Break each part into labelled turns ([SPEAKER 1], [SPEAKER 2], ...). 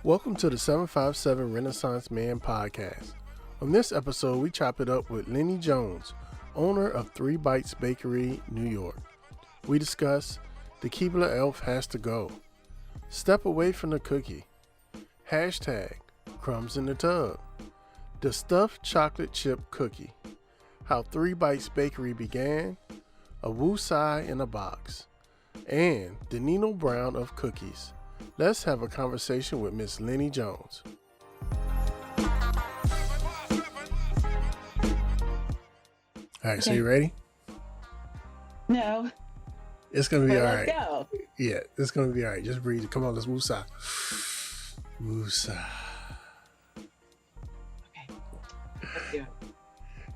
[SPEAKER 1] Welcome to the 757 Renaissance Man podcast. On this episode, we chop it up with Lenny Jones, owner of 3 Bites Bakery, New York. We discuss the keebler elf has to go, step away from the cookie, hashtag crumbs in the tub, the stuffed chocolate chip cookie, how 3 Bites Bakery began, a Whoo in a box, and the Nino Brown of cookies. Let's have a conversation with Ms Lenny Jones. All right, so you ready?
[SPEAKER 2] No.
[SPEAKER 1] It's going to be all right.
[SPEAKER 2] Let's go.
[SPEAKER 1] Yeah, it's going to be all right. Just breathe. Come on, let's woosah. Woosah.
[SPEAKER 2] Okay. Let's do it.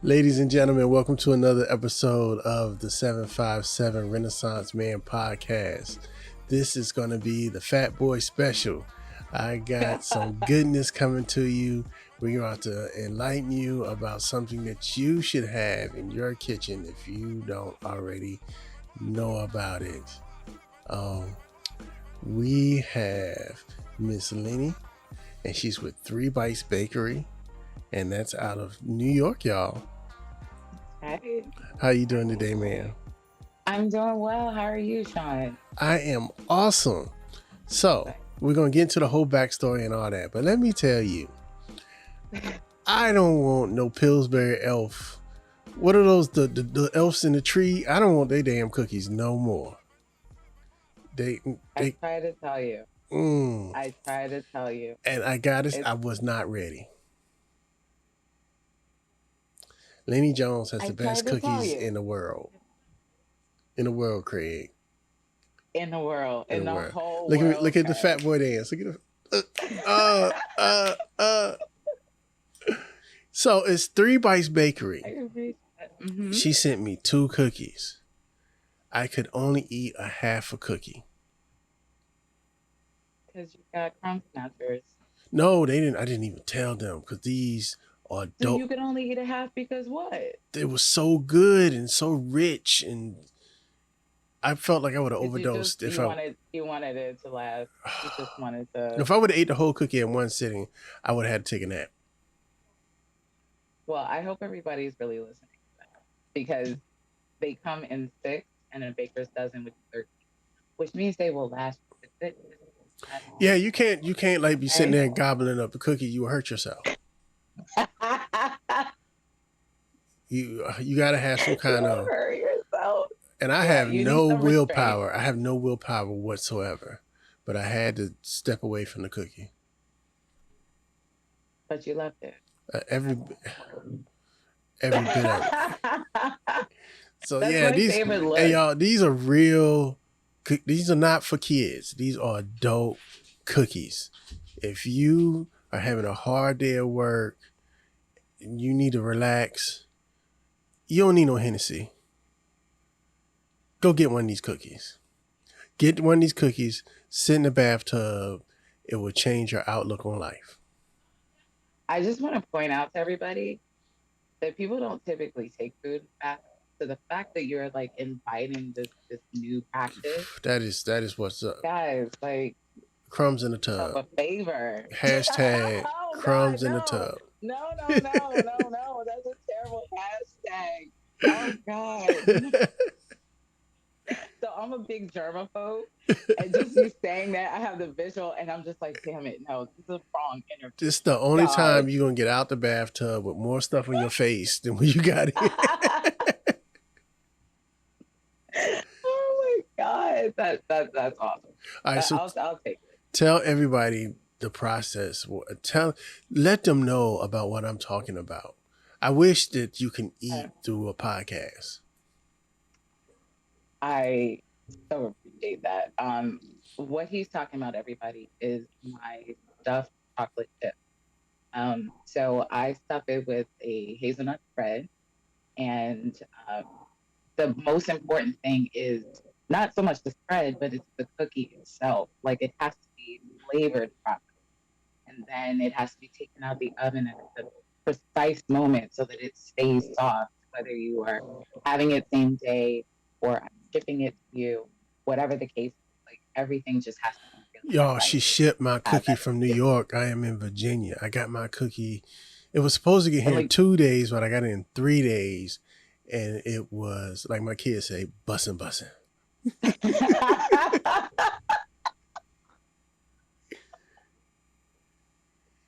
[SPEAKER 1] Ladies and gentlemen, welcome to another episode of the 757 Renaissance Man podcast. This is going to be the Fat Boy special. I got some goodness coming to you. We're going to enlighten you about something that you should have in your kitchen if you don't already know about it. We have Ms Lenny, and she's with 3 Bites Bakery, and that's out of New York, y'all.
[SPEAKER 2] Hey.
[SPEAKER 1] How you doing today, ma'am?
[SPEAKER 2] I'm doing well. How are you, Sean?
[SPEAKER 1] I am awesome. So we're going to get into the whole backstory and all that. But let me tell you, I don't want no Pillsbury elf. What are those, the elves in the tree? I don't want their damn cookies no more. I
[SPEAKER 2] try to tell you. I try to tell you.
[SPEAKER 1] And I got it. I was not ready. Lenny Jones has the best cookies in the world. In the world, Craig.
[SPEAKER 2] In the world. In the whole
[SPEAKER 1] world.
[SPEAKER 2] Look
[SPEAKER 1] at the fat boy dance. Look at the So it's 3 Bites Bakery.
[SPEAKER 2] Mm-hmm.
[SPEAKER 1] She sent me 2 cookies. I could only eat a half a cookie.
[SPEAKER 2] Because you got crumb snatchers.
[SPEAKER 1] No, they didn't. I didn't even tell them because these are dope.
[SPEAKER 2] So you could only eat a half because what?
[SPEAKER 1] They were so good and so rich, and I felt like I would have overdosed
[SPEAKER 2] you wanted it to last. You just wanted to.
[SPEAKER 1] If I would have ate the whole cookie in one sitting, I would have had to take a nap.
[SPEAKER 2] Well, I hope everybody's really listening to that because they come in 6 and a baker's dozen with 13, which means they will last.
[SPEAKER 1] Yeah, you can't like be sitting there and gobbling up the cookie. You will hurt yourself. You got to have some kind of.
[SPEAKER 2] Hurt yourself.
[SPEAKER 1] And I have no willpower. I have no willpower whatsoever. But I had to step away from the cookie.
[SPEAKER 2] But you loved it.
[SPEAKER 1] Every bit of it. So
[SPEAKER 2] that's
[SPEAKER 1] yeah, y'all, these are real. These are not for kids. These are adult cookies. If you are having a hard day at work, and you need to relax, you don't need no Hennessy. Go get one of these cookies. Get one of these cookies, sit in the bathtub. It will change your outlook on life.
[SPEAKER 2] I just want to point out to everybody that people don't typically take food back. So the fact that you're like inviting this new practice.
[SPEAKER 1] That is what's up.
[SPEAKER 2] Guys, like
[SPEAKER 1] crumbs in the tub.
[SPEAKER 2] A favor.
[SPEAKER 1] Hashtag crumbs in the tub.
[SPEAKER 2] No. That's a terrible hashtag. Oh God. So I'm a big germaphobe, and just you saying that, I have the visual, and I'm just like, damn it, no, this is a wrong interview.
[SPEAKER 1] This is the only time you're gonna get out the bathtub with more stuff on your face than when you got here.
[SPEAKER 2] Oh my God, that's awesome.
[SPEAKER 1] All right, so
[SPEAKER 2] I'll take it.
[SPEAKER 1] Tell everybody the process. Let them know about what I'm talking about. I wish that you can eat through a podcast.
[SPEAKER 2] I so appreciate that. What he's talking about, everybody, is my stuffed chocolate chip. So I stuff it with a hazelnut spread, and the most important thing is not so much the spread, but it's the cookie itself. Like, it has to be flavored properly. and then it has to be taken out of the oven at the precise moment so that it stays soft, whether you are having it same day or shipping it to you, whatever the case is, like everything just has to be really
[SPEAKER 1] Y'all, she
[SPEAKER 2] right
[SPEAKER 1] shipped my
[SPEAKER 2] as
[SPEAKER 1] cookie
[SPEAKER 2] that
[SPEAKER 1] from New
[SPEAKER 2] is.
[SPEAKER 1] York. I am in Virginia. I got my cookie. It was supposed to get
[SPEAKER 2] And
[SPEAKER 1] here in
[SPEAKER 2] like
[SPEAKER 1] 2 days, but I got it in 3 days. And it was, like my kids say, bussin' bussin'.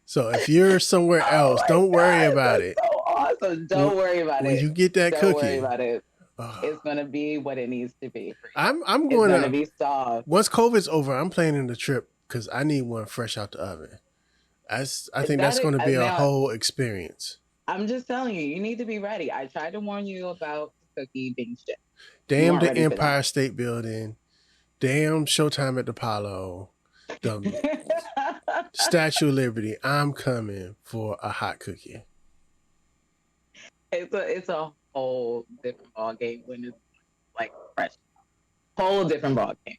[SPEAKER 1] So if you're somewhere
[SPEAKER 2] oh
[SPEAKER 1] else,
[SPEAKER 2] my
[SPEAKER 1] don't worry
[SPEAKER 2] God,
[SPEAKER 1] about
[SPEAKER 2] that's
[SPEAKER 1] it.
[SPEAKER 2] so awesome. Don't worry about
[SPEAKER 1] When
[SPEAKER 2] it.
[SPEAKER 1] you get that
[SPEAKER 2] Don't worry
[SPEAKER 1] cookie,
[SPEAKER 2] about it.
[SPEAKER 1] uh,
[SPEAKER 2] It's gonna be what it needs to be for you.
[SPEAKER 1] I'm
[SPEAKER 2] It's
[SPEAKER 1] going
[SPEAKER 2] gonna
[SPEAKER 1] to,
[SPEAKER 2] be soft.
[SPEAKER 1] once COVID's over, I'm planning the trip because I need one fresh out the oven. I think that's going to be a
[SPEAKER 2] Now
[SPEAKER 1] whole experience.
[SPEAKER 2] I'm just telling you, you need to be ready. I tried to warn you about the cookie being shipped. You
[SPEAKER 1] Damn
[SPEAKER 2] weren't
[SPEAKER 1] the
[SPEAKER 2] ready for
[SPEAKER 1] Empire State Building. Damn Showtime at the Apollo. The
[SPEAKER 2] that.
[SPEAKER 1] Statue of Liberty. I'm coming for a hot cookie.
[SPEAKER 2] It's a whole different ball game when it's like fresh. Whole different ball game.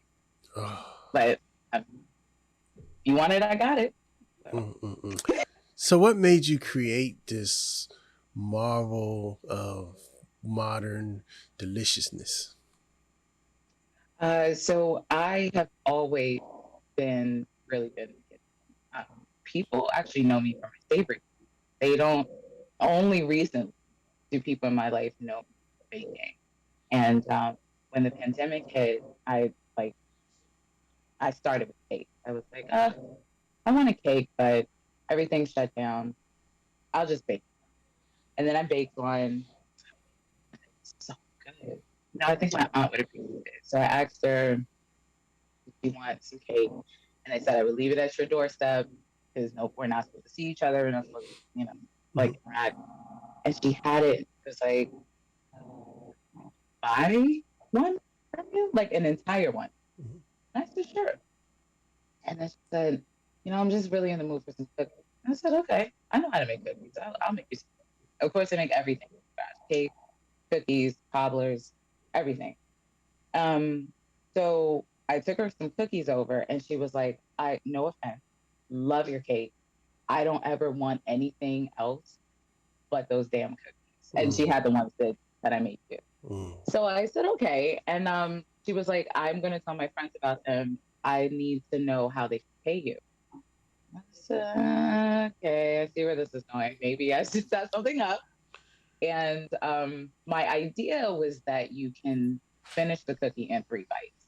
[SPEAKER 1] Oh.
[SPEAKER 2] But you want it, I got it.
[SPEAKER 1] So what made you create this marvel of modern deliciousness?
[SPEAKER 2] So I have always been really good at it. People actually know me for my savory. They don't. Only recently do people in my life know me for baking. And when the pandemic hit, I started with cake. I was like, I want a cake, but everything shut down. I'll just bake. And then I baked one. It's so good. No, I think my aunt would appreciate it. So I asked her if she wants some cake. And I said I would leave it at your doorstep because no, we're not supposed to see each other. We're not supposed to, like interact. And she had it. It was like, buy one from you? Like an entire one. And I said, sure. And then she said, I'm just really in the mood for some cookies. And I said, okay, I know how to make cookies. I'll make you some. Of course, I make everything from scratch: cake, cookies, cobblers, everything. Um, so I took her some cookies over, and she was like, no offense, love your cake. I don't ever want anything else but those damn cookies. And she had the ones that I made too. So I said, okay. And she was like, I'm going to tell my friends about them. I need to know how they pay you. I said, okay, I see where this is going. Maybe I should set something up. And my idea was that you can finish the cookie in 3 bites.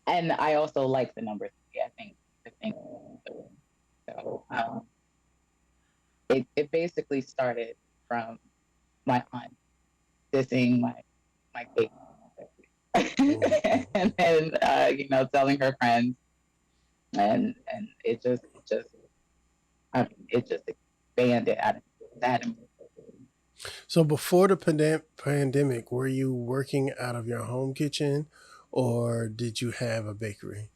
[SPEAKER 2] And I also like the number 3. I think so. It basically started from my aunt dissing my cake. And then telling her friends, and it just expanded out of that.
[SPEAKER 1] So before the pandemic, were you working out of your home kitchen or did you have a bakery?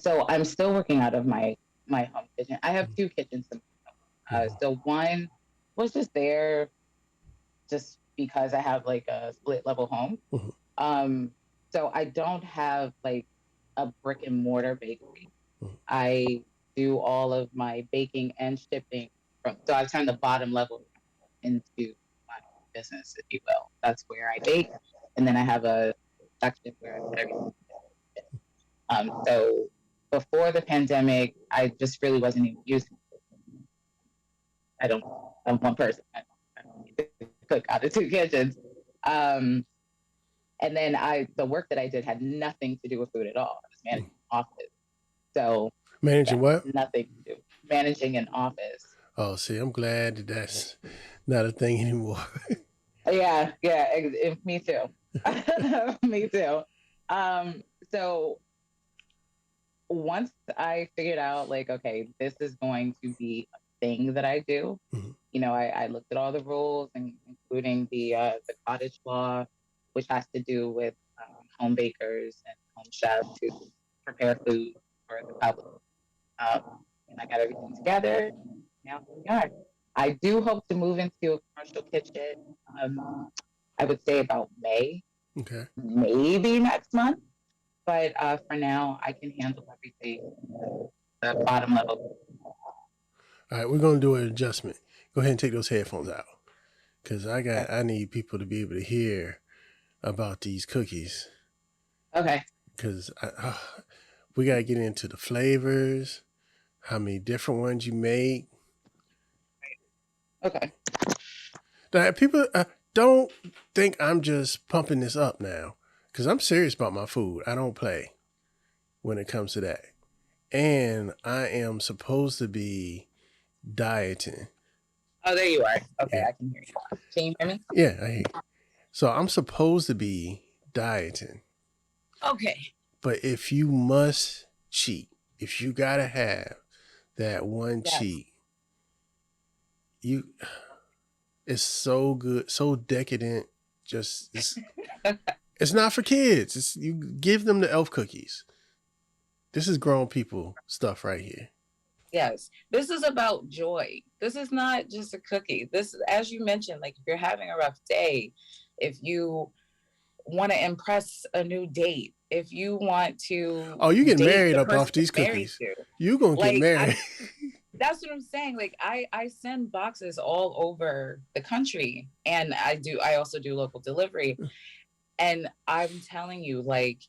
[SPEAKER 2] So I'm still working out of my home kitchen. I have 2 kitchens. So one was just there just because I have like a split level home. So I don't have like a brick and mortar bakery. I do all of my baking and shipping so I've turned the bottom level into my business, if you will. That's where I bake, and then I have a section where I put everything. So before the pandemic, I just really wasn't even using it. I'm one person. I don't need to cook out of 2 kitchens. And then the work that I did had nothing to do with food at all. I was managing an office. So
[SPEAKER 1] managing what?
[SPEAKER 2] Nothing to do. Managing an office.
[SPEAKER 1] Oh, see, I'm glad that's not a thing anymore.
[SPEAKER 2] Yeah, me too. Me too. So once I figured out, like, okay, this is going to be a thing that I do. I looked at all the rules, including the cottage law, which has to do with home bakers and home chefs who prepare food for the public. And I got everything together. Now we are. I do hope to move into a commercial kitchen. I would say about May.
[SPEAKER 1] Okay.
[SPEAKER 2] Maybe next month. But for now, I can handle everything the bottom level.
[SPEAKER 1] All right, we're gonna do an adjustment. Go ahead and take those headphones out, cause
[SPEAKER 2] Okay.
[SPEAKER 1] I need people to be able to hear about these cookies.
[SPEAKER 2] Okay.
[SPEAKER 1] Cause we gotta get into the flavors, how many different ones you make.
[SPEAKER 2] Okay.
[SPEAKER 1] Now, people don't think I'm just pumping this up now, cause I'm serious about my food. I don't play when it comes to that, and I am supposed to be dieting.
[SPEAKER 2] Oh, there you are. Okay,
[SPEAKER 1] Yeah,
[SPEAKER 2] I can hear you. Can you hear me?
[SPEAKER 1] yeah, I hear. So I'm supposed to be dieting.
[SPEAKER 2] Okay.
[SPEAKER 1] But if you must cheat, if you gotta have that one
[SPEAKER 2] Yes.
[SPEAKER 1] cheat, you it's so good, so decadent. Just it's not for kids. It's you give them the elf cookies. This is grown people stuff right here.
[SPEAKER 2] Yes. This is about joy. This is not just a cookie. This, as you mentioned, like if you're having a rough day, if you want to impress a new date, if you want to
[SPEAKER 1] Oh, you getting
[SPEAKER 2] date
[SPEAKER 1] married
[SPEAKER 2] the
[SPEAKER 1] up off
[SPEAKER 2] person
[SPEAKER 1] these
[SPEAKER 2] you're married
[SPEAKER 1] cookies.
[SPEAKER 2] to,
[SPEAKER 1] You gonna get
[SPEAKER 2] like
[SPEAKER 1] married.
[SPEAKER 2] that's what I'm saying. Like I send boxes all over the country, and I also do local delivery. And I'm telling you, like,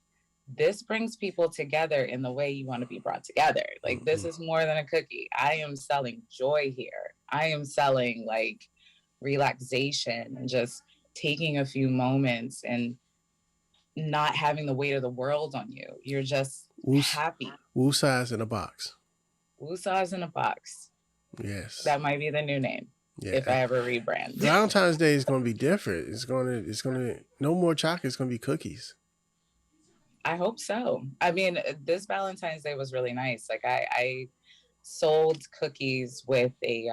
[SPEAKER 2] this brings people together in the way you want to be brought together. Like, this is more than a cookie. I am selling joy here. I am selling like relaxation and just taking a few moments and not having the weight of the world on you. You're just
[SPEAKER 1] Woo,
[SPEAKER 2] happy.
[SPEAKER 1] woo size in a box.
[SPEAKER 2] Woosah's in a box.
[SPEAKER 1] Yes.
[SPEAKER 2] That might be the new name if
[SPEAKER 1] Yeah.
[SPEAKER 2] I ever rebrand.
[SPEAKER 1] Valentine's Day is gonna be different. It's gonna no more chocolate. It's gonna be cookies.
[SPEAKER 2] I hope so. I mean, this Valentine's Day was really nice. Like I sold cookies with a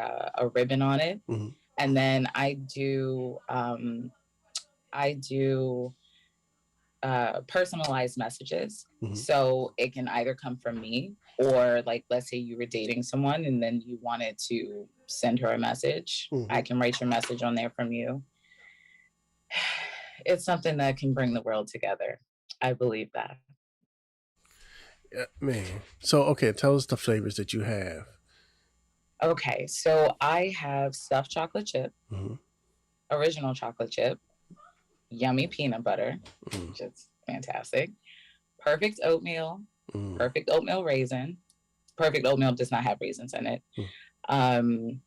[SPEAKER 2] ribbon on it,
[SPEAKER 1] Mm-hmm.
[SPEAKER 2] and then I do personalized messages.
[SPEAKER 1] Mm-hmm.
[SPEAKER 2] So it can either come from me, or like let's say you were dating someone and then you wanted to send her a message.
[SPEAKER 1] Mm-hmm.
[SPEAKER 2] I can write your message on there from you. It's something that can bring the world together. I believe that.
[SPEAKER 1] Yeah, man. So okay, tell us the flavors that you have.
[SPEAKER 2] Okay, so I have stuffed chocolate chip,
[SPEAKER 1] Mm-hmm.
[SPEAKER 2] original chocolate chip, yummy peanut butter,
[SPEAKER 1] Mm-hmm.
[SPEAKER 2] which is fantastic, perfect oatmeal,
[SPEAKER 1] Mm-hmm.
[SPEAKER 2] perfect oatmeal raisin. Perfect oatmeal does not have raisins in it. Um,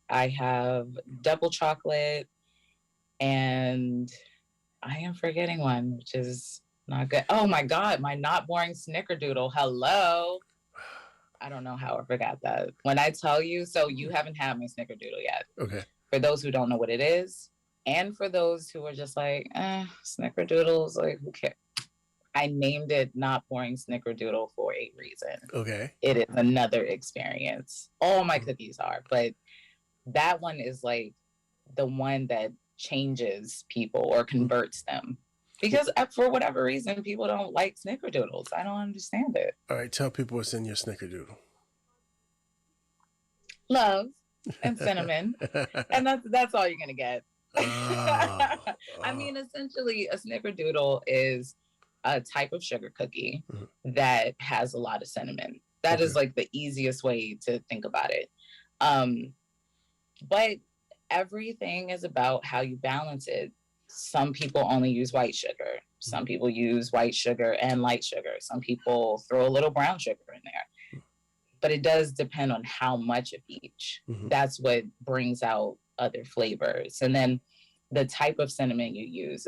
[SPEAKER 2] I have double chocolate, and I am forgetting one, which is not good. Oh my God, my not boring snickerdoodle. Hello. I don't know how I forgot that. When I tell you, so you haven't had my snickerdoodle yet.
[SPEAKER 1] Okay.
[SPEAKER 2] For those who don't know what it is, and for those who are just like, snickerdoodles, like who cares? I named it Not Boring Snickerdoodle for a reason.
[SPEAKER 1] Okay.
[SPEAKER 2] It is another experience. All my cookies are, but that one is like the one that changes people or converts them. Because for whatever reason, people don't like snickerdoodles. I don't understand it.
[SPEAKER 1] All right. Tell people what's in your snickerdoodle.
[SPEAKER 2] Love and cinnamon, and that's all you're gonna get. I mean, essentially, a snickerdoodle is a type of sugar cookie that has a lot of cinnamon. That is like the easiest way to think about it. But everything is about how you balance it. Some people only use white sugar. Some people use white sugar and light sugar. Some people throw a little brown sugar in there. But it does depend on how much of each. That's what brings out other flavors. And then the type of cinnamon you use,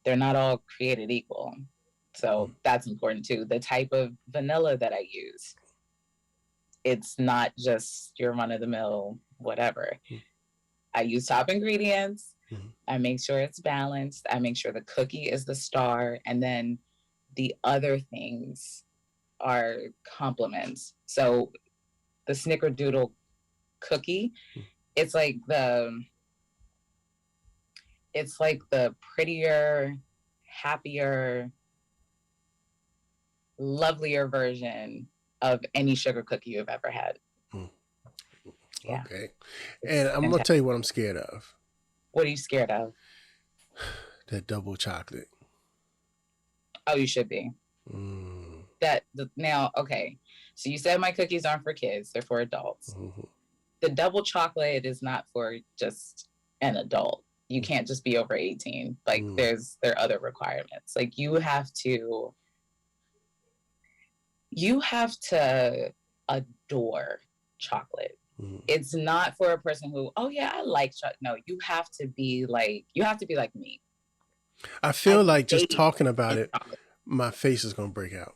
[SPEAKER 2] they're not all created equal. So that's important too. The type of vanilla that I use, it's not just your run of the mill, whatever. I use top ingredients. I make sure it's balanced. I make sure the cookie is the star. And then the other things are complements. So the snickerdoodle cookie, it's like the prettier, happier, lovelier version of any sugar cookie you've ever had.
[SPEAKER 1] Yeah. Okay. And I'm going to tell you what I'm scared of.
[SPEAKER 2] What are you scared of?
[SPEAKER 1] That double chocolate.
[SPEAKER 2] Oh, you should be. Now, okay. So you said my cookies aren't for kids, they're for adults.
[SPEAKER 1] Mm-hmm.
[SPEAKER 2] The double chocolate is not for just an adult. You can't just be over 18. Like there are other requirements. Like you have to adore chocolate. It's not for a person who, oh yeah, I like chocolate. No, you have to be like me.
[SPEAKER 1] I feel like just talking about it, my face is gonna break out.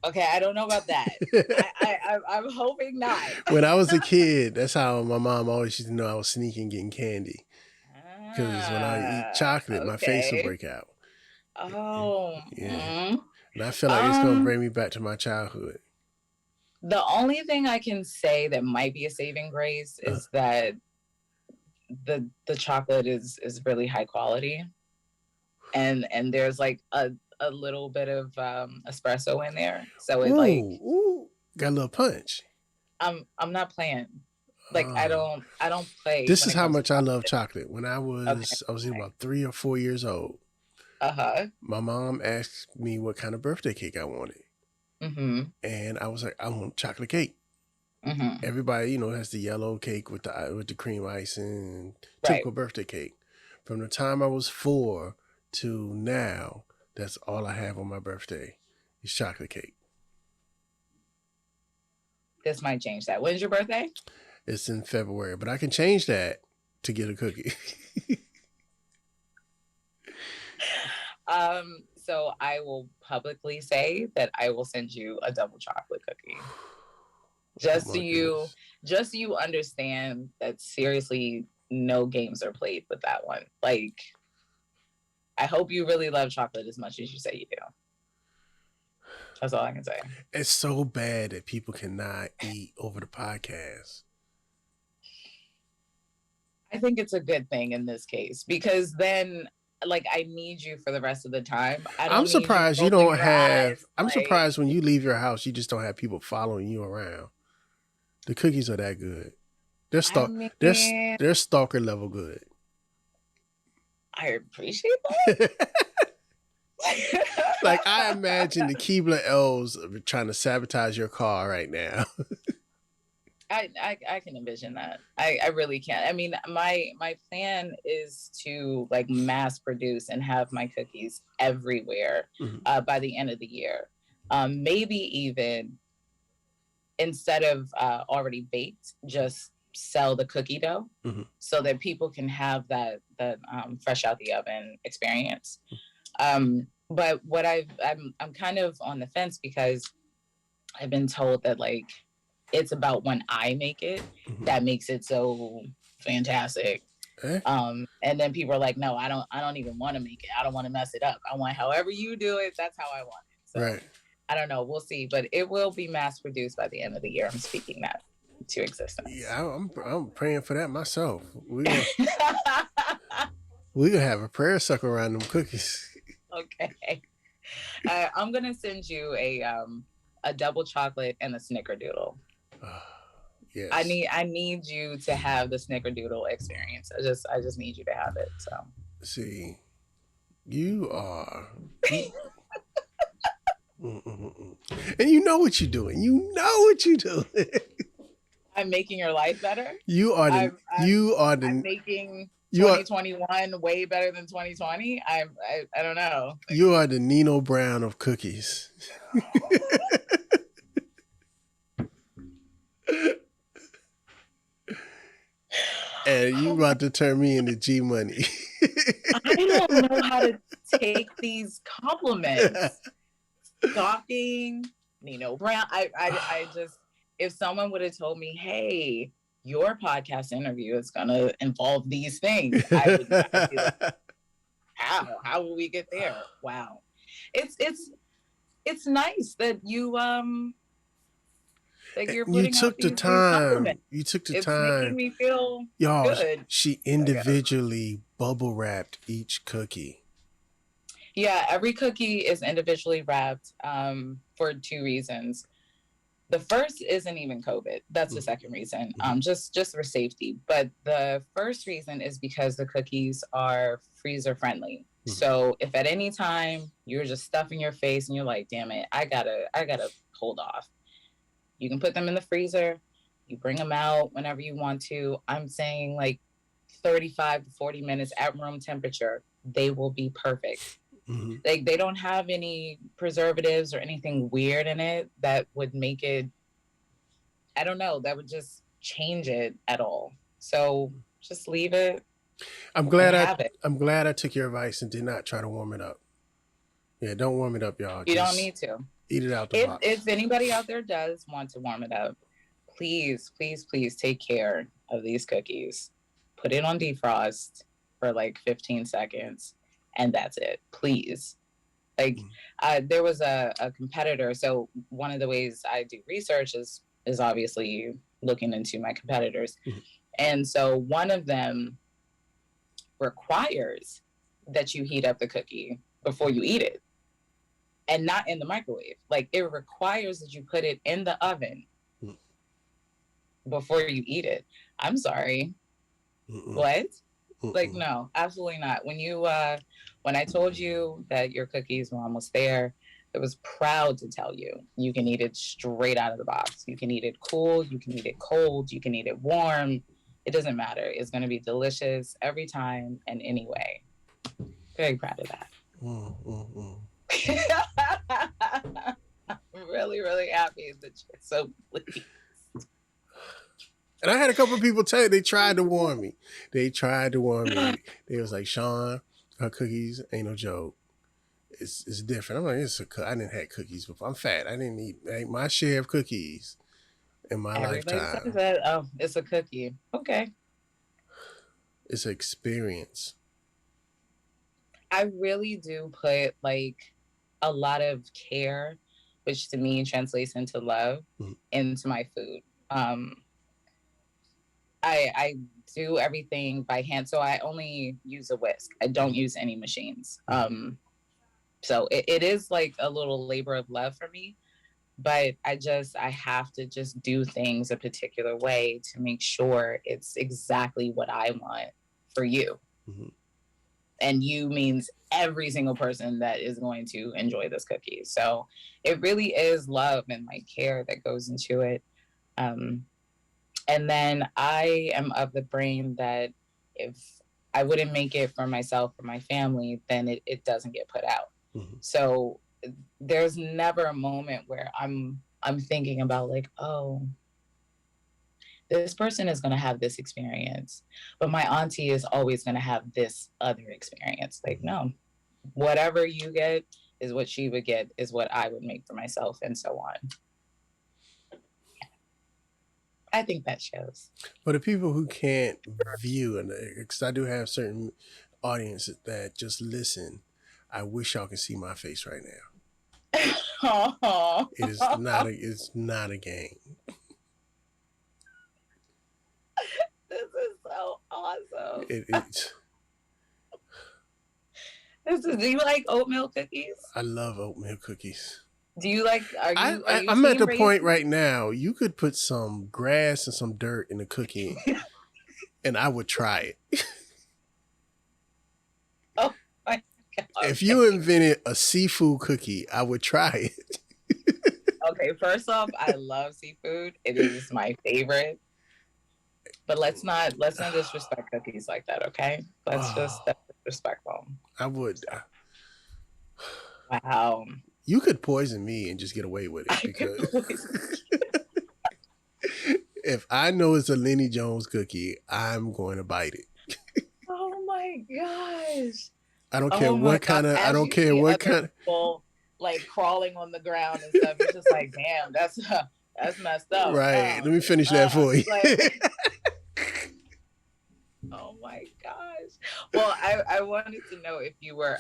[SPEAKER 2] Okay, I don't know about that. I'm hoping not.
[SPEAKER 1] When I was a kid, that's how my mom always used to know I was sneaking getting candy. Because when I eat chocolate, my face will break out.
[SPEAKER 2] Oh.
[SPEAKER 1] Yeah. And I feel like it's going to bring me back to my childhood.
[SPEAKER 2] The only thing I can say that might be a saving grace is that the chocolate is really high quality. And there's like a little bit of espresso in there. So it's
[SPEAKER 1] got a little punch.
[SPEAKER 2] I'm not playing. Like I don't play.
[SPEAKER 1] This is how much I love chocolate. When I was about 3 or 4 years old. My mom asked me what kind of birthday cake I wanted. And I was like, I want chocolate cake. Everybody, has the yellow cake with the cream icing, typical birthday cake. From the time I was 4 to now, that's all I have on my birthday is chocolate cake.
[SPEAKER 2] This might change that. When's your birthday?
[SPEAKER 1] It's in February, but I can change that to get a cookie.
[SPEAKER 2] So I will publicly say that I will send you a double chocolate cookie. Just so you understand that seriously no games are played with that one. Like, I hope you really love chocolate as much as you say you do. That's all I can say.
[SPEAKER 1] It's so bad that people cannot eat over the podcast.
[SPEAKER 2] I think it's a good thing in this case because then, like, I need you for the rest of the time.
[SPEAKER 1] I'm surprised you don't have. I'm surprised when you leave your house, you just don't have people following you around. The cookies are that good. They're stalker level good.
[SPEAKER 2] I appreciate that.
[SPEAKER 1] Like I imagine the Keebler elves are trying to sabotage your car right now.
[SPEAKER 2] I can envision that. I really can. I mean, my plan is to like mass produce and have my cookies everywhere by the end of the year. Maybe even instead of already baked, just sell the cookie dough so that people can have that fresh out the oven experience. But what I'm kind of on the fence because I've been told that like it's about when I make it that makes it so fantastic. And then people are like, no, I don't even want to make it. I don't want to mess it up. I want however you do it. That's how I want it. So I don't know. We'll see, but it will be mass produced by the end of the year. I'm speaking that to existence.
[SPEAKER 1] Yeah, I'm praying for that myself. We're gonna have a prayer sucker around them cookies.
[SPEAKER 2] Okay. I'm gonna send you a double chocolate and a snickerdoodle.
[SPEAKER 1] Yes.
[SPEAKER 2] I need you to have the snickerdoodle experience. I just need you to have it. So
[SPEAKER 1] see, you are and you know what you're doing. You know what you're doing.
[SPEAKER 2] I'm making your life better.
[SPEAKER 1] I'm
[SPEAKER 2] making 2021 way better than 2020. I don't know.
[SPEAKER 1] You are the Nino Brown of cookies. And you about to turn me into G Money.
[SPEAKER 2] I don't know how to take these compliments. Stalking, Nino Brown. I just, if someone would have told me, hey, your podcast interview is going to involve these things, I'd be like, how will we get there? Wow. It's nice that you that you're putting
[SPEAKER 1] you took the time. You took the time.
[SPEAKER 2] It's making me feel good.
[SPEAKER 1] She individually bubble wrapped each cookie.
[SPEAKER 2] Yeah, every cookie is individually wrapped for 2 reasons. The first isn't even COVID. That's the second reason, just for safety. But the first reason is because the cookies are freezer friendly. So if at any time you're just stuffing your face and you're like, damn it, I gotta cold off. You can put them in the freezer. You bring them out whenever you want to. I'm saying like 35 to 40 minutes at room temperature. They will be perfect.
[SPEAKER 1] Mm-hmm.
[SPEAKER 2] Like they don't have any preservatives or anything weird in it that would make it, I don't know, that would just change it at all. So just leave it.
[SPEAKER 1] I'm glad
[SPEAKER 2] have it.
[SPEAKER 1] I'm glad I took your advice and did not try to warm it up. Yeah, don't warm it up, y'all.
[SPEAKER 2] You don't need to.
[SPEAKER 1] Eat it out the box.
[SPEAKER 2] If anybody out there does want to warm it up, please, please, please take care of these cookies. Put it on defrost for like 15 seconds, and that's it. Please. Like, there was a competitor. So one of the ways I do research is obviously looking into my competitors.
[SPEAKER 1] Mm-hmm.
[SPEAKER 2] And so one of them requires that you heat up the cookie before you eat it, and not in the microwave. Like, it requires that you put it in the oven before you eat it. I'm sorry. What? Like, no, absolutely not. When you, when I told you that your cookies were almost there, I was proud to tell you, you can eat it straight out of the box. You can eat it cool. You can eat it cold. You can eat it warm. It doesn't matter. It's going to be delicious every time and anyway. Very proud of that. I'm really, really happy that you're so pleased.
[SPEAKER 1] And I had a couple of people tell you, they tried to warn me. They was like, Sean, her cookies ain't no joke. It's different. I'm like, I didn't have cookies before. I'm fat. I didn't eat my share of cookies in my lifetime.
[SPEAKER 2] Says that, oh, it's a cookie. Okay.
[SPEAKER 1] It's an experience.
[SPEAKER 2] I really do put like a lot of care, which to me translates into love, into my food. I do everything by hand, so I only use a whisk. I don't use any machines. So it is like a little labor of love for me, but I have to just do things a particular way to make sure it's exactly what I want for you.
[SPEAKER 1] Mm-hmm.
[SPEAKER 2] And you means every single person that is going to enjoy this cookie. So it really is love and like care that goes into it. And then I am of the brain that if I wouldn't make it for myself or my family, then it doesn't get put out. Mm-hmm. So there's never a moment where I'm thinking about like, oh, this person is going to have this experience, but my auntie is always going to have this other experience. Like, no, whatever you get is what she would get, is what I would make for myself, and so on. I think that shows.
[SPEAKER 1] But the people who can't view, and because I do have certain audiences that just listen, I wish y'all can see my face right now. It's not a game.
[SPEAKER 2] This is so awesome. Do you like oatmeal cookies?
[SPEAKER 1] I love oatmeal cookies.
[SPEAKER 2] Do you like?
[SPEAKER 1] I'm at the point right now. You could put some grass and some dirt in the cookie, and I would try it.
[SPEAKER 2] Oh my God!
[SPEAKER 1] If you invented a seafood cookie, I would try it.
[SPEAKER 2] Okay, first off, I love seafood. It is my favorite. But let's not disrespect cookies like that, okay? That's disrespectful.
[SPEAKER 1] I would.
[SPEAKER 2] Wow.
[SPEAKER 1] You could poison me and just get away with it because if I know it's a Lenny Jones cookie, I'm going to bite it.
[SPEAKER 2] Oh my gosh!
[SPEAKER 1] I don't care what kind of. I don't care what kind
[SPEAKER 2] of. Like crawling on the ground and stuff. It's just like, damn, that's messed up.
[SPEAKER 1] Right. Let me finish that for you.
[SPEAKER 2] Oh my gosh. Well, I wanted to know if you were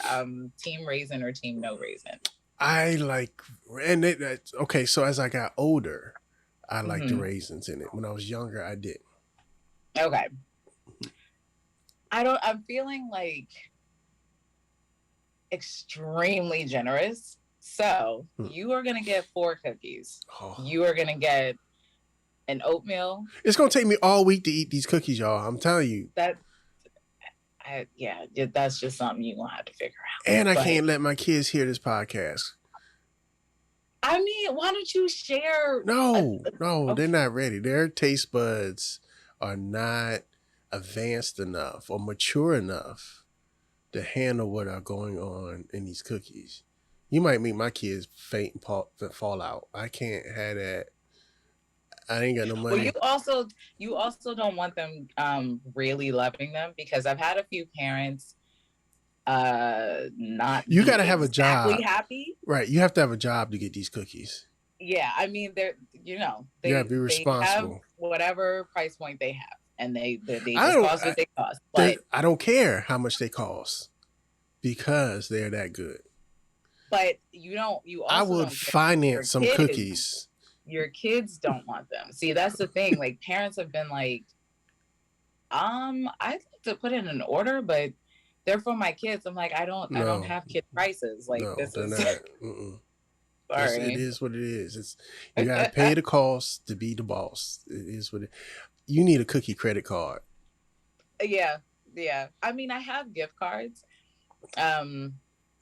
[SPEAKER 2] team raisin or team no raisin.
[SPEAKER 1] I like, and okay. So as I got older, I liked the raisins in it. When I was younger, I didn't.
[SPEAKER 2] Okay. I'm feeling like extremely generous. So you are going to get 4 cookies. Oh. You are going to get an oatmeal.
[SPEAKER 1] It's going to take me all week to eat these cookies, y'all. I'm telling you.
[SPEAKER 2] That's just something you're going to have to figure out.
[SPEAKER 1] And I can't let my kids hear this podcast.
[SPEAKER 2] I mean, why don't you share?
[SPEAKER 1] No,
[SPEAKER 2] Okay.
[SPEAKER 1] they're not ready. Their taste buds are not advanced enough or mature enough to handle what are going on in these cookies. You might make my kids faint and fall out. I can't have that. I ain't got no
[SPEAKER 2] Well,
[SPEAKER 1] money.
[SPEAKER 2] you also don't want them really loving them, because I've had a few parents not
[SPEAKER 1] You
[SPEAKER 2] be
[SPEAKER 1] got to have a
[SPEAKER 2] exactly
[SPEAKER 1] job.
[SPEAKER 2] happy.
[SPEAKER 1] Right. You have to have a job to get these cookies.
[SPEAKER 2] Yeah, I mean,
[SPEAKER 1] You got to be
[SPEAKER 2] they have
[SPEAKER 1] responsible.
[SPEAKER 2] whatever price point they have, and they
[SPEAKER 1] I
[SPEAKER 2] just
[SPEAKER 1] don't.
[SPEAKER 2] cost what they cost. But
[SPEAKER 1] I don't care how much they cost because they're that good.
[SPEAKER 2] you
[SPEAKER 1] I
[SPEAKER 2] also
[SPEAKER 1] would
[SPEAKER 2] don't care your
[SPEAKER 1] finance some
[SPEAKER 2] kids.
[SPEAKER 1] cookies.
[SPEAKER 2] Your kids don't want them. See, that's the thing. Like, parents have been like, I'd like to put in an order, but they're for my kids. I'm like, I don't have kid prices. Like,
[SPEAKER 1] No,
[SPEAKER 2] this
[SPEAKER 1] they're
[SPEAKER 2] is
[SPEAKER 1] not. It
[SPEAKER 2] sorry.
[SPEAKER 1] is what it is. You got to pay the cost to be the boss. It is what it. You need a cookie credit card.
[SPEAKER 2] Yeah. I mean, I have gift cards.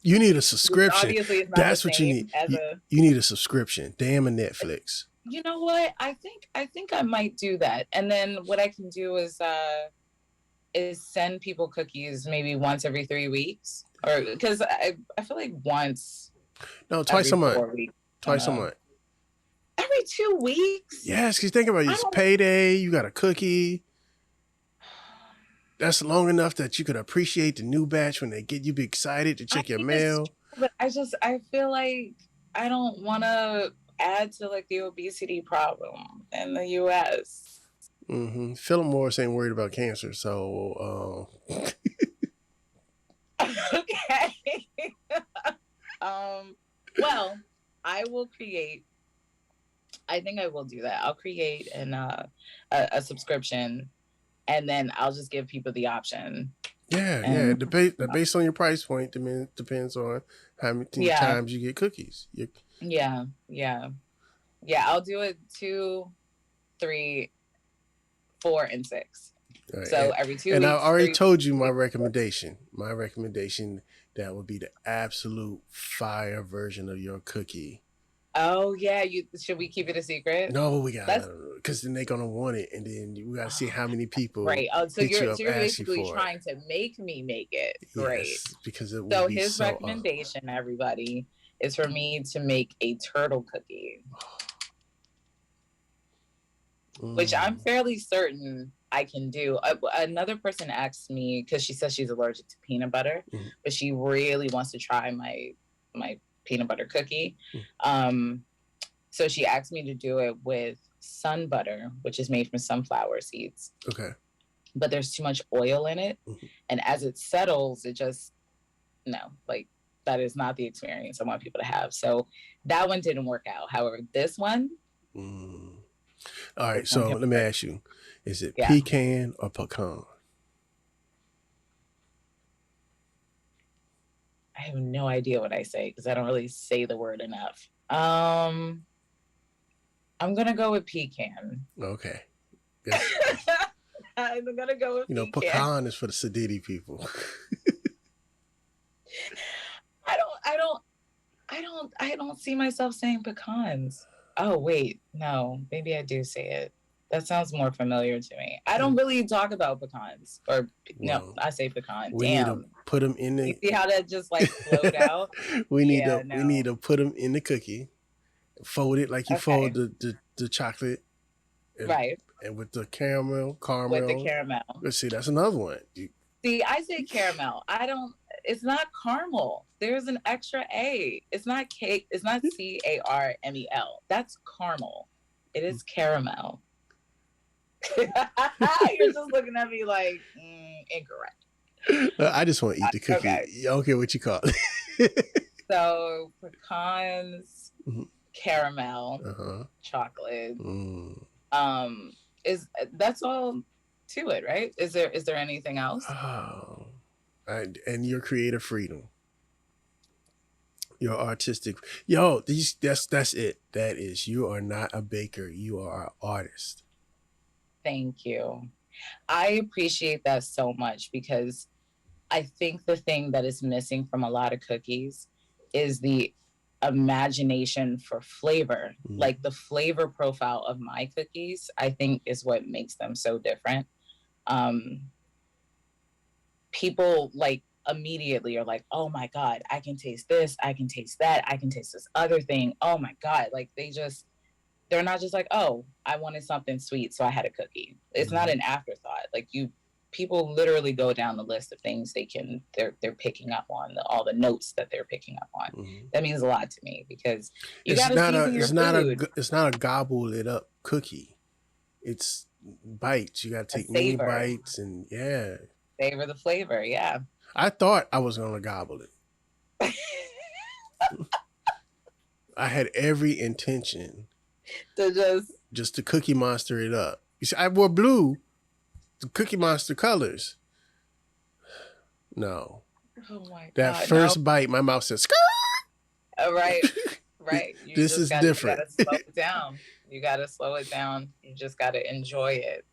[SPEAKER 1] You need a subscription.
[SPEAKER 2] Obviously, it's not
[SPEAKER 1] That's
[SPEAKER 2] the
[SPEAKER 1] what you
[SPEAKER 2] same
[SPEAKER 1] need.
[SPEAKER 2] as
[SPEAKER 1] You need a subscription. Damn a Netflix.
[SPEAKER 2] You know what? I think I might do that. And then what I can do is send people cookies maybe once every 3 weeks, or because I feel like once.
[SPEAKER 1] No, twice a month.
[SPEAKER 2] 4 weeks.
[SPEAKER 1] Twice a month.
[SPEAKER 2] Every 2 weeks.
[SPEAKER 1] Yes, because think about it. It's payday. You got a cookie. That's long enough that you could appreciate the new batch when they get you. Be excited to check your mail.
[SPEAKER 2] But I feel like I don't want to add to like the obesity problem in the U.S.
[SPEAKER 1] Mm-hmm. Philip Morris ain't worried about cancer, so.
[SPEAKER 2] Okay. Well, I will create. I think I will do that. I'll create a subscription, and then I'll just give people the option.
[SPEAKER 1] Yeah. Based on your price point, depends on how many times you get cookies.
[SPEAKER 2] Yeah. I'll do it 2, 3, 4, and 6. Right. So every 2 weeks.
[SPEAKER 1] And I already told you my recommendation. My recommendation, that would be the absolute fire version of your cookie.
[SPEAKER 2] Oh yeah, should we keep it a secret?
[SPEAKER 1] No, we got because then they're gonna want it, and then we gotta see how many people.
[SPEAKER 2] Right. So you're basically trying to make me make it. Great.
[SPEAKER 1] Yes, because it
[SPEAKER 2] so his recommendation, everybody, is for me to make a turtle cookie, which I'm fairly certain I can do. Another person asked me, because she says she's allergic to peanut butter, but she really wants to try my peanut butter cookie. So she asked me to do it with sun butter, which is made from sunflower seeds.
[SPEAKER 1] Okay.
[SPEAKER 2] But there's too much oil in it. And as it settles, it just, that is not the experience I want people to have. So that one didn't work out. However, this one.
[SPEAKER 1] All right. So let me ask you, is it pecan or pecan?
[SPEAKER 2] I have no idea what I say because I don't really say the word enough. I'm going to go with pecan.
[SPEAKER 1] Okay.
[SPEAKER 2] I'm going to go with pecan.
[SPEAKER 1] Pecan is for the sedity people.
[SPEAKER 2] I don't see myself saying pecans. Oh, wait. No, maybe I do say it. That sounds more familiar to me. I don't really talk about pecans. No, I say pecan.
[SPEAKER 1] We need to put them in the...
[SPEAKER 2] You see how that just flowed out?
[SPEAKER 1] We need to put them in the cookie. Fold it like you fold the chocolate.
[SPEAKER 2] Right.
[SPEAKER 1] And with the caramel.
[SPEAKER 2] With the caramel.
[SPEAKER 1] Let's see, that's another one.
[SPEAKER 2] See, I say caramel. It's not caramel. There's an extra A. It's not cake. It's not CARMEL. That's caramel. It is caramel. You're just looking at me like, incorrect.
[SPEAKER 1] I just want to eat the cookie. Okay. I don't care what you call it.
[SPEAKER 2] So pecans, caramel, chocolate. That's all to it, right? Is there anything else?
[SPEAKER 1] Oh, and your creative freedom, your artistic. That's it. That is, you are not a baker. You are an artist.
[SPEAKER 2] Thank you. I appreciate that so much because I think the thing that is missing from a lot of cookies is the imagination for flavor. Like the flavor profile of my cookies, I think is what makes them so different. People like immediately are like, oh my God, I can taste this, I can taste that, I can taste this other thing. Oh my God. Like they're not just like, oh, I wanted something sweet, so I had a cookie. It's not an afterthought. Like people literally go down the list of things they're picking up on, all the notes that they're picking up on. That means a lot to me because you got to season your food.
[SPEAKER 1] It's not a gobble it up cookie. It's bites. You got to take many bites and
[SPEAKER 2] savor the flavor. Yeah.
[SPEAKER 1] I thought I was gonna gobble it. I had every intention
[SPEAKER 2] to
[SPEAKER 1] just to Cookie Monster it up. You see, I wore blue, the Cookie Monster colors. No.
[SPEAKER 2] Oh my God.
[SPEAKER 1] That first bite, my mouth said, "Skirt."
[SPEAKER 2] Right.
[SPEAKER 1] This is different.
[SPEAKER 2] You gotta slow it down. You gotta slow it down. You just gotta enjoy it.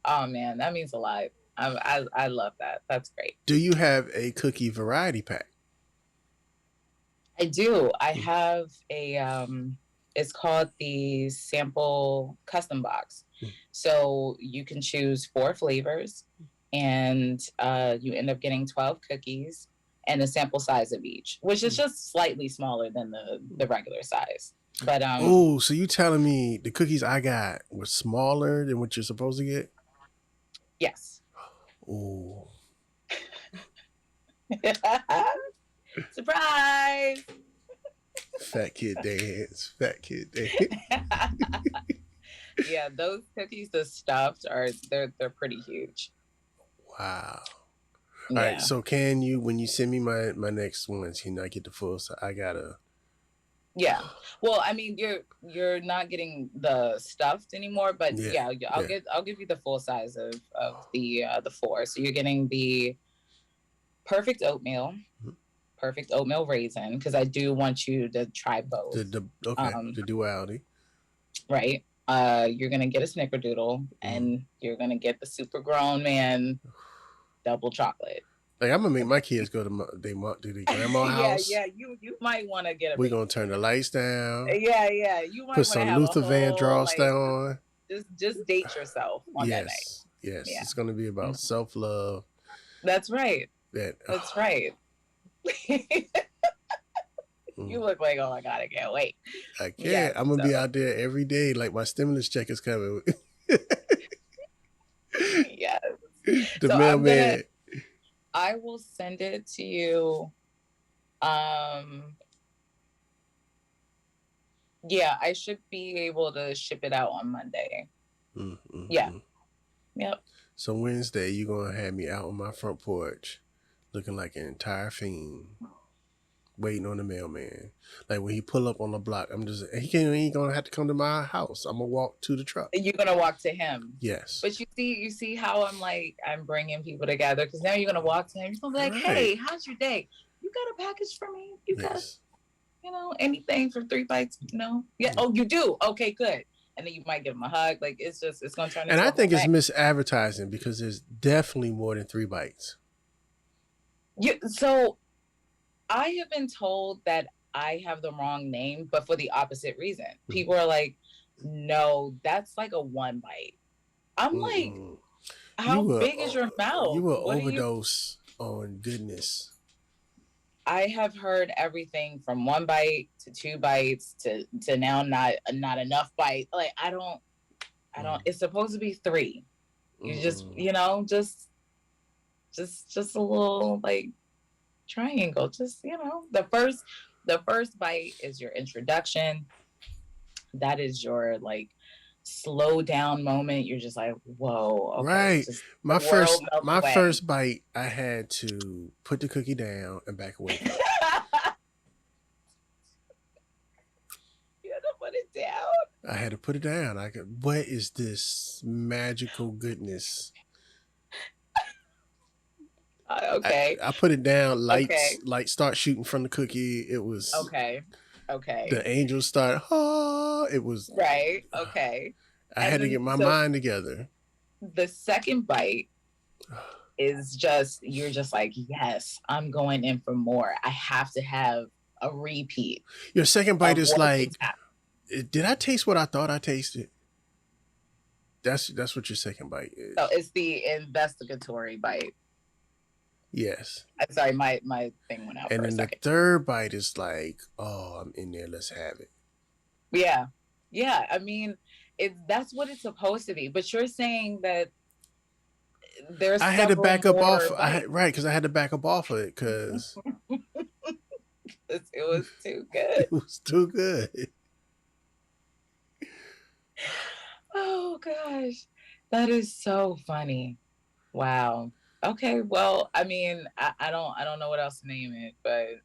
[SPEAKER 2] Oh man, that means a lot. I love that. That's great.
[SPEAKER 1] Do you have a cookie variety pack?
[SPEAKER 2] I do. I have a it's called the sample custom box. So you can choose 4 flavors and you end up getting 12 cookies and a sample size of each, which is just slightly smaller than the regular size. But
[SPEAKER 1] oh, so you telling me the cookies I got were smaller than what you're supposed to get?
[SPEAKER 2] Yes.
[SPEAKER 1] Oh.
[SPEAKER 2] Surprise!
[SPEAKER 1] Fat kid dance.
[SPEAKER 2] Yeah, those cookies, the stuffed they're pretty huge.
[SPEAKER 1] Wow. All right. So can you, when you send me my next ones, can I get the full size? I gotta.
[SPEAKER 2] Yeah. Well, I mean, you're not getting the stuffed anymore, but I'll give you the full size of the 4. So you're getting the perfect oatmeal raisin, because I do want you to try both.
[SPEAKER 1] The duality.
[SPEAKER 2] Right. You're gonna get a snickerdoodle, and you're gonna get the super grown man double chocolate.
[SPEAKER 1] Like, I'm gonna make my kids go to their grandma house.
[SPEAKER 2] Yeah. You might want to get a.
[SPEAKER 1] We're gonna turn the lights down.
[SPEAKER 2] Yeah. You might
[SPEAKER 1] put some Luther Vandross on.
[SPEAKER 2] Just date yourself on that night.
[SPEAKER 1] Yes. Yeah. It's gonna be about self-love.
[SPEAKER 2] That's right. That's right. You look like, oh my God, I can't wait.
[SPEAKER 1] I can't. Yeah, I'm gonna be out there every day. Like, my stimulus check is coming.
[SPEAKER 2] Yes.
[SPEAKER 1] The mailman.
[SPEAKER 2] I will send it to you. Yeah, I should be able to ship it out on Monday. Yeah. Yep.
[SPEAKER 1] So Wednesday, you're gonna have me out on my front porch, looking like an entire fiend, waiting on the mailman. Like, when he pull up on the block, he ain't gonna have to come to my house. I'm gonna walk to the truck.
[SPEAKER 2] You're gonna walk to him.
[SPEAKER 1] Yes.
[SPEAKER 2] But you see how I'm bringing people together, because now you're gonna walk to him. You're gonna be like, hey, how's your day? You got a package for me? You got, anything for 3 bites? No. Yeah. Oh, you do. Okay, good. And then you might give him a hug. Like, it's gonna turn.
[SPEAKER 1] And I think it's misadvertising, because there's definitely more than 3 bites.
[SPEAKER 2] Yeah. So I have been told that I have the wrong name, but for the opposite reason. People are like, no, that's like a 1 bite. I'm like, how big is your mouth?
[SPEAKER 1] You will overdose on goodness.
[SPEAKER 2] I have heard everything from 1 bite to 2 bites to now not enough bite. Like, I don't, it's supposed to be 3. You just, just a little, like, triangle. Just, the first bite is your introduction. That is your, like, slow down moment. You're just like, whoa. Okay,
[SPEAKER 1] right. My first bite, I had to put the cookie down and back away from it.
[SPEAKER 2] You had to put it down?
[SPEAKER 1] I had to put it down. What is this magical goodness?
[SPEAKER 2] Okay.
[SPEAKER 1] I put it down. Lights start shooting from the cookie. It was
[SPEAKER 2] okay. The
[SPEAKER 1] angels start. It was
[SPEAKER 2] right. Okay.
[SPEAKER 1] I had to get my mind together.
[SPEAKER 2] The second bite is just, you're just like, yes, I'm going in for more. I have to have a repeat.
[SPEAKER 1] Your second bite is like,
[SPEAKER 2] happened.
[SPEAKER 1] did I taste what I thought I tasted? That's what your second bite is.
[SPEAKER 2] So it's the investigatory bite.
[SPEAKER 1] Yes.
[SPEAKER 2] I'm sorry, my thing went out.
[SPEAKER 1] And
[SPEAKER 2] for
[SPEAKER 1] then
[SPEAKER 2] a second.
[SPEAKER 1] the third bite is like, oh, I'm in there. Let's have it.
[SPEAKER 2] Yeah. Yeah. I mean, that's what it's supposed to be. But you're saying that there's
[SPEAKER 1] I had to back up off.
[SPEAKER 2] right,
[SPEAKER 1] because I had to back up off of it because
[SPEAKER 2] it was too good.
[SPEAKER 1] It was too good.
[SPEAKER 2] Oh gosh, that is so funny. Wow. Okay, well, I mean, I don't know what else to name it, but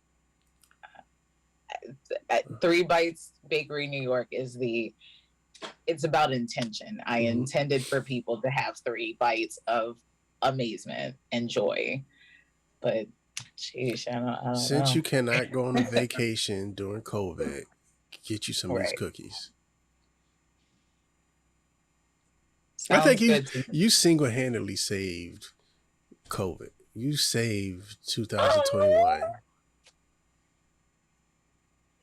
[SPEAKER 2] Three Bites Bakery New York it's about intention. I intended for people to have 3 bites of amazement and joy, but geez, I don't
[SPEAKER 1] Since
[SPEAKER 2] know.
[SPEAKER 1] you cannot go on a vacation during COVID, get you some of these cookies.
[SPEAKER 2] Sounds
[SPEAKER 1] I think you single-handedly saved COVID. You saved 2021.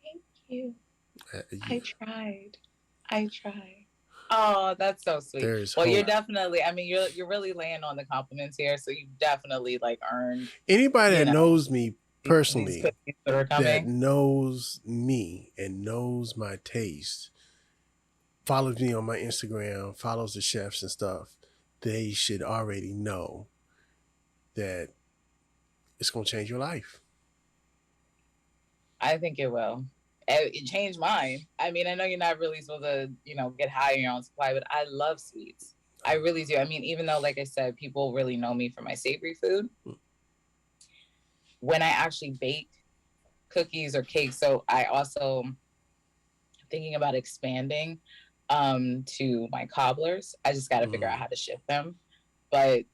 [SPEAKER 2] Thank you. I tried. Oh, that's so sweet. Well, hope. You're definitely, I mean, you're really laying on the compliments here, so you definitely like earned.
[SPEAKER 1] Anybody that knows me personally, that knows me and knows my taste, follows me on my Instagram, follows the chefs and stuff, they should already know that it's going to change your life.
[SPEAKER 2] I think it will. It changed mine. I mean, I know you're not really supposed to, get high in your own supply, but I love sweets. I really do. I mean, even though, like I said, people really know me for my savory food, when I actually bake cookies or cakes, so I also thinking about expanding to my cobblers. I just got to figure out how to ship them. But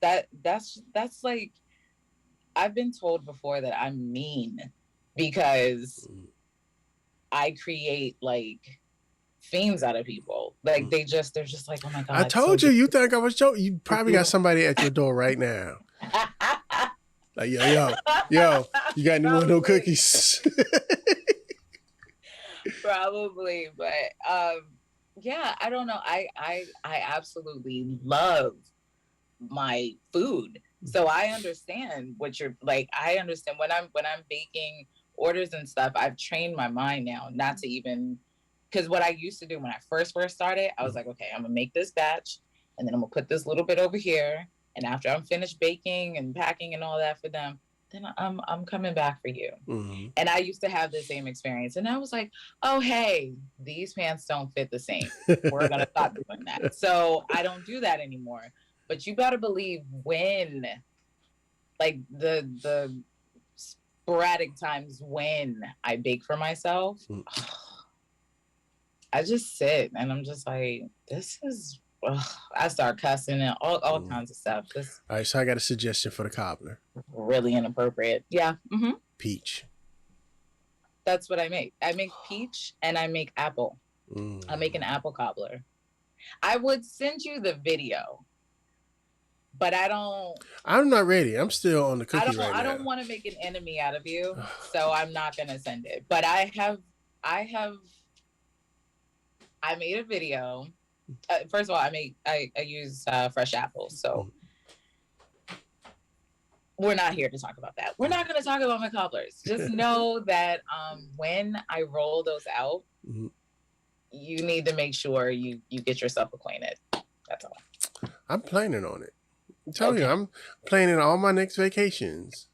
[SPEAKER 2] that's like, I've been told before that I'm mean because I create like themes out of people. Like they're just like, oh my God.
[SPEAKER 1] I told you, you think I was joking. You probably got somebody at your door right now. Like, yo, you got any more of those cookies?
[SPEAKER 2] Probably, but yeah, I don't know. I absolutely love my food. So I understand what you're like. I understand when I'm baking orders and stuff, I've trained my mind now not to even, because what I used to do when I first started, I was like, okay, I'm gonna make this batch and then I'm gonna put this little bit over here. And after I'm finished baking and packing and all that for them, then I'm coming back for you. And I used to have the same experience. And I was like, oh, hey, these pants don't fit the same. We're gonna stop doing that. So I don't do that anymore. But you gotta believe when, like the sporadic times when I bake for myself, I just sit and I'm just like, this is, I start cussing and all kinds of stuff. All
[SPEAKER 1] right, so I got a suggestion for the cobbler.
[SPEAKER 2] Really inappropriate. Yeah.
[SPEAKER 1] Peach.
[SPEAKER 2] That's what I make. I make peach and I make apple. I make an apple cobbler. I would send you the video, but I'm
[SPEAKER 1] not ready. I'm still on the cookie right now.
[SPEAKER 2] I don't want to make an enemy out of you, so I'm not going to send it. But I made a video. First of all, I use fresh apples, so we're not here to talk about that. We're not going to talk about my cobblers. Just know that when I roll those out, you need to make sure you get yourself acquainted. That's all.
[SPEAKER 1] I'm planning on it. I'm telling you, I'm planning all my next vacations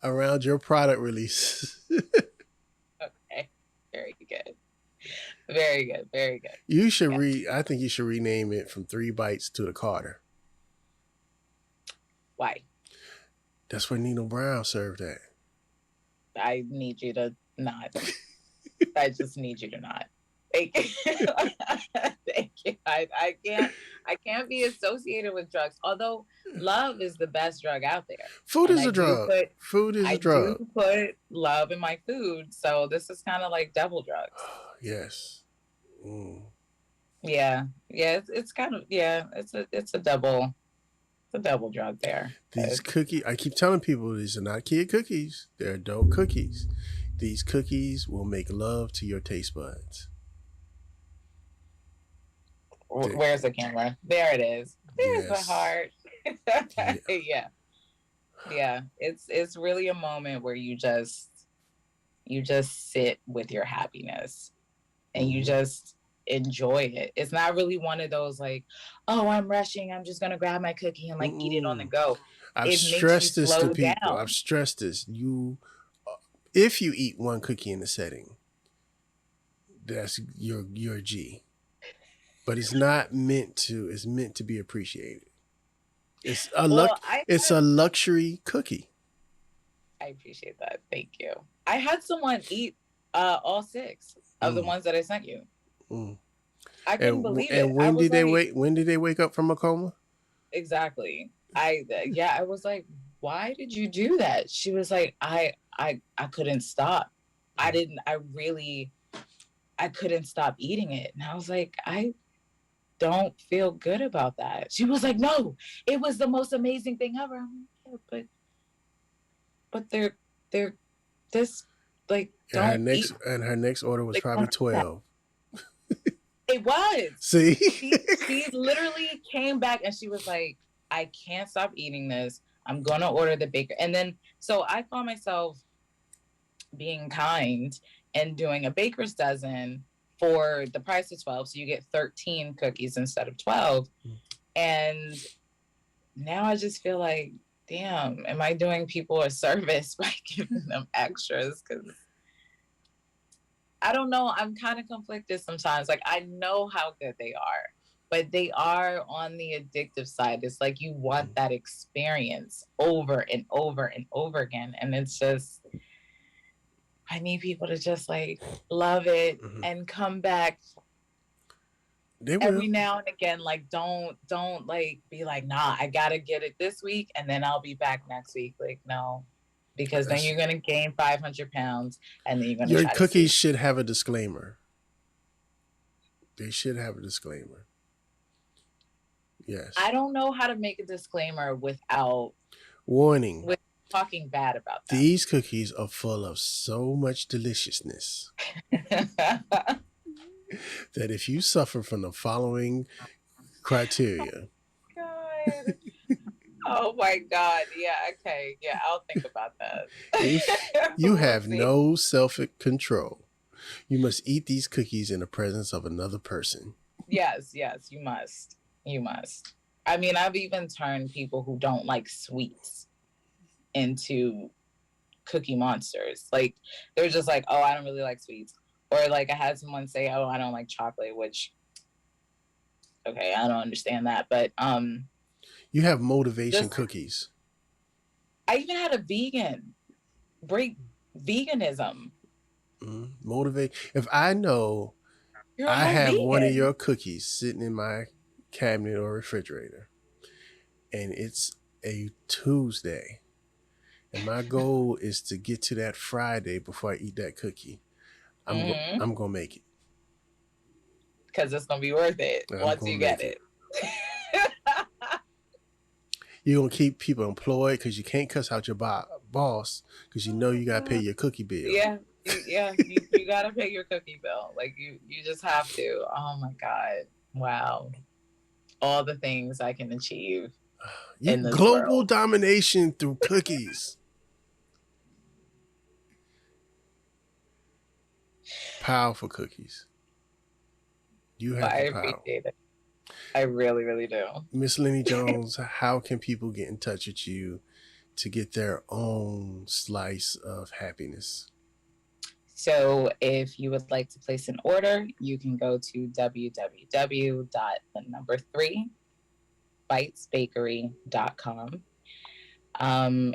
[SPEAKER 1] around your product release.
[SPEAKER 2] Okay, very good. Very good. Very good.
[SPEAKER 1] You should I think you should rename it from 3 Bites to the Carter.
[SPEAKER 2] Why?
[SPEAKER 1] That's where Nino Brown served at.
[SPEAKER 2] I need you to not. I just need you to not. Thank you. Thank you. I can't be associated with drugs. Although love is the best drug out there.
[SPEAKER 1] Food is a drug. Food is a drug.
[SPEAKER 2] I do put love in my food, so this is kind of like double drugs.
[SPEAKER 1] Yes.
[SPEAKER 2] Yeah. It's kind of it's a double. a double drug there.
[SPEAKER 1] These cookies, I keep telling people these are not kid cookies. They're adult cookies. These cookies will make love to your taste buds.
[SPEAKER 2] Where's the camera? There it is. There's the
[SPEAKER 1] Yes.
[SPEAKER 2] heart. Yeah. It's really a moment where you just sit with your happiness and you just enjoy it. It's not really one of those like, oh, I'm rushing, I'm just gonna grab my cookie and like eat it on the go.
[SPEAKER 1] I've stressed this to people. I've stressed this. If you eat one cookie in the setting, that's your G. But it's not meant to. It's meant to be appreciated. It's a luxury cookie.
[SPEAKER 2] I appreciate that. Thank you. I had someone eat all 6 of the ones that I sent you. I couldn't believe it.
[SPEAKER 1] And when did they wake? When did they wake up from a coma?
[SPEAKER 2] Exactly. I was like, why did you do that? She was like, I couldn't stop. I couldn't stop eating it. And I was like, I don't feel good about that. She was like, no, it was the most amazing thing ever. I'm like, but they're this like
[SPEAKER 1] and her next order was probably 12.
[SPEAKER 2] It was.
[SPEAKER 1] See?
[SPEAKER 2] she literally came back and she was like, I can't stop eating this. I'm gonna order the baker. And then so I found myself being kind and doing a baker's dozen for the price of 12. So you get 13 cookies instead of 12. And now I just feel like, damn, am I doing people a service by giving them extras? Because I don't know. I'm kind of conflicted sometimes. Like, I know how good they are, but they are on the addictive side. It's like you want that experience over and over and over again. And it's just, I need people to just like love it and come back every now and again. Like, don't like be like, nah, I gotta get it this week and then I'll be back next week. Like, no, because then you're gonna gain 500 pounds and then you're gonna.
[SPEAKER 1] Your cookies should have a disclaimer. They should have a disclaimer. Yes.
[SPEAKER 2] I don't know how to make a disclaimer without
[SPEAKER 1] warning.
[SPEAKER 2] With talking bad about them.
[SPEAKER 1] These cookies are full of so much deliciousness that if you suffer from the following criteria.
[SPEAKER 2] God. Oh my God. Yeah, okay. Yeah, I'll think about that.
[SPEAKER 1] You have no self-control. You must eat these cookies in the presence of another person.
[SPEAKER 2] Yes, you must. You must. I mean, I've even turned people who don't like sweets into cookie monsters. Like, they're just like, oh, I don't really like sweets. Or like I had someone say, oh, I don't like chocolate, which, okay, I don't understand that. But
[SPEAKER 1] you have motivation cookies.
[SPEAKER 2] I even had a vegan break veganism.
[SPEAKER 1] Motivate. If I know I have one of your cookies sitting in my cabinet or refrigerator and it's a Tuesday and my goal is to get to that Friday before I eat that cookie, I'm gonna make it
[SPEAKER 2] because it's gonna be worth it once you get it.
[SPEAKER 1] You're gonna keep people employed because you can't cuss out your boss because you know you gotta pay your cookie bill.
[SPEAKER 2] You gotta pay your cookie bill. Like you just have to. Oh my God. Wow. All the things I can achieve in this
[SPEAKER 1] global
[SPEAKER 2] world.
[SPEAKER 1] Domination through cookies. Powerful cookies. You have the power. I appreciate it.
[SPEAKER 2] I really, really do.
[SPEAKER 1] Ms Lenny Jones, how can people get in touch with you to get their own slice of happiness?
[SPEAKER 2] So if you would like to place an order, you can go to www.3bitesbakery.com.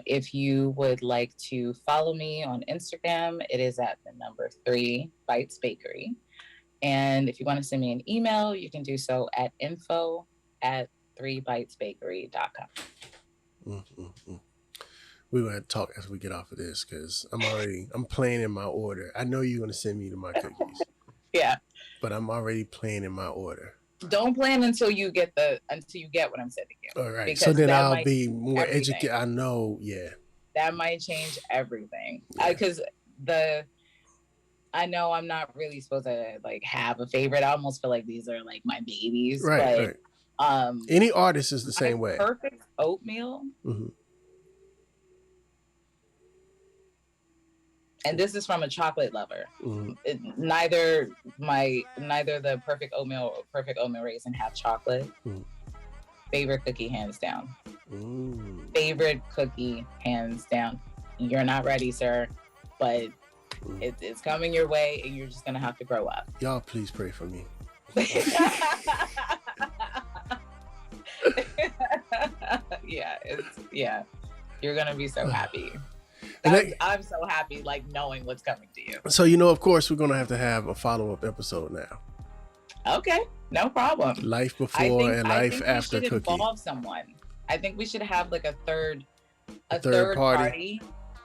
[SPEAKER 2] If you would like to follow me on Instagram, it is at 3bitesbakery. And if you want to send me an email, you can do so at info@3bitesbakery.com.
[SPEAKER 1] We're going to talk as we get off of this because I'm planning my order. I know you're going to send me to my cookies.
[SPEAKER 2] Yeah.
[SPEAKER 1] But I'm already planning my order.
[SPEAKER 2] don't plan until you get what I'm sending you.
[SPEAKER 1] All right. So then I'll be more educated. I know. Yeah.
[SPEAKER 2] That might change everything. Because I know I'm not really supposed to like have a favorite. I almost feel like these are like my babies.
[SPEAKER 1] Right.
[SPEAKER 2] But
[SPEAKER 1] any artist is the same way.
[SPEAKER 2] Perfect oatmeal.
[SPEAKER 1] Mm-hmm.
[SPEAKER 2] And this is from a chocolate lover.
[SPEAKER 1] Mm-hmm.
[SPEAKER 2] Neither the perfect oatmeal or perfect oatmeal raisin have chocolate. Mm. Favorite cookie, hands down. Favorite cookie, hands down. You're not ready, sir, but it's coming your way, and you're just gonna have to grow up.
[SPEAKER 1] Y'all, please pray for me.
[SPEAKER 2] Yeah, you're gonna be so happy. I'm so happy, like knowing what's coming to you.
[SPEAKER 1] So of course, we're gonna have a follow-up episode now.
[SPEAKER 2] Okay, no problem.
[SPEAKER 1] Life before and life after cookie.
[SPEAKER 2] Involve someone. I think we should have like a third party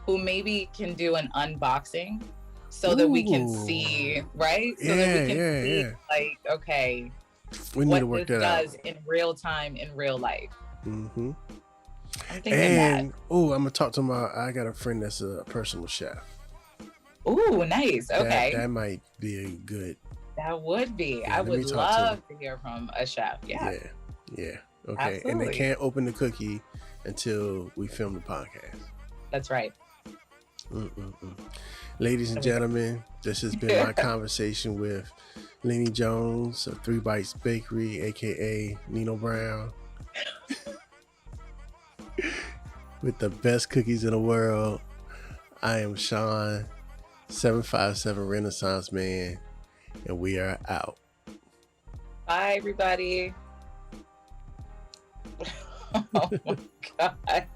[SPEAKER 2] who maybe can do an unboxing so that we can see, right? So that we can see, like, okay,
[SPEAKER 1] we need to work that out.
[SPEAKER 2] Does in real time, in real life.
[SPEAKER 1] Mm-hmm.
[SPEAKER 2] And
[SPEAKER 1] I'm gonna talk to I got a friend that's a personal chef.
[SPEAKER 2] Ooh, nice. Okay.
[SPEAKER 1] That might be a good.
[SPEAKER 2] That would be. Yeah, I would love to hear from a chef. Yeah.
[SPEAKER 1] Okay.
[SPEAKER 2] Absolutely.
[SPEAKER 1] And they can't open the cookie until we film the podcast.
[SPEAKER 2] That's right.
[SPEAKER 1] Ladies and gentlemen, this has been my conversation with Lenny Jones of 3 Bites Bakery, aka Nino Brown, with the best cookies in the world. I am Sean, 757 Renaissance Man, and we are out.
[SPEAKER 2] Bye, everybody. Oh my God.